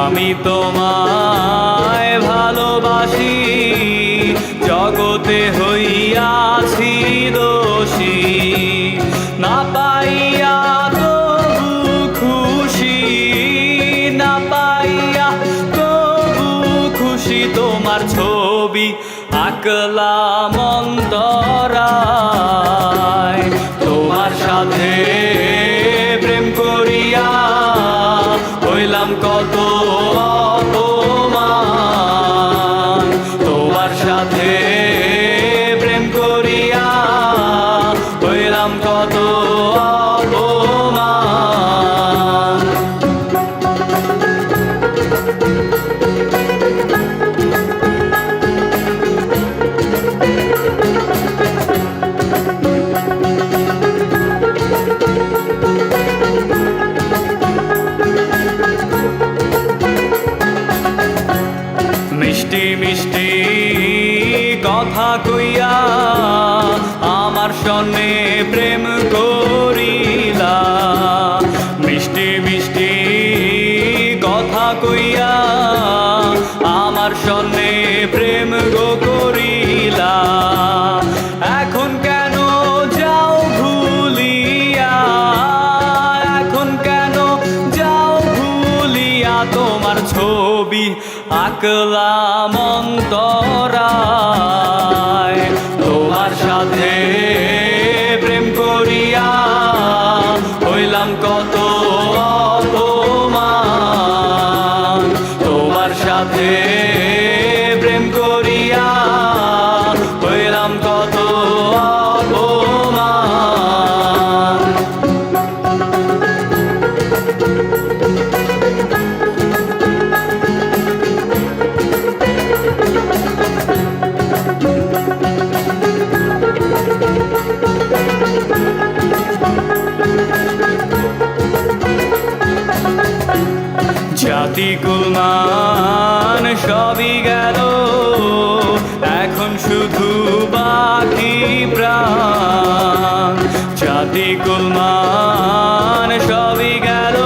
আমি তোমায় ভালোবাসি, জগতে হইয়াছি দোষী, না পাইয়া তবু খুশি, না পাইয়া তবু খুশি। তোমার ছবি আঁকলাম অন্তরায়, তোমার সাথে প্রেম করিয়া হইলাম কত অপমান। তোমার সাথে প্রেম করিয়া হইলাম কত অপমান। মিষ্টি মিষ্টি কথা কইয়া আমার সনে প্রেম করিলা, মিষ্টি মিষ্টি কথা কইয়া আমার সনে প্রেম গো করিলা। এখন কেন যাও ভুলিয়া, এখন কেন যাও ভুলিয়া। তোমার ছবি আঁকলাম অন্তরায়, তোমার সাথে প্রেম করিয়া হইলাম কত অপমান। তোমার সাথে প্রেম করিয়া হইলাম কত অপমান। জাতি কুলমান সবই গেল, এখন শুধু বাকি প্রাণ। জাতি কুলমান সবই গেল,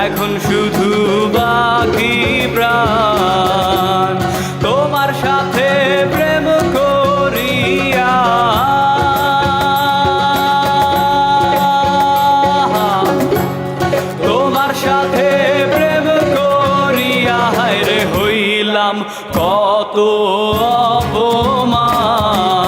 এখন শুধু বাকি প্রাণ। তোমার সাথে প্রেম করিয়া, তোমার সাথে প্রেম করিয়া হায়রে হইলাম কত অপমান।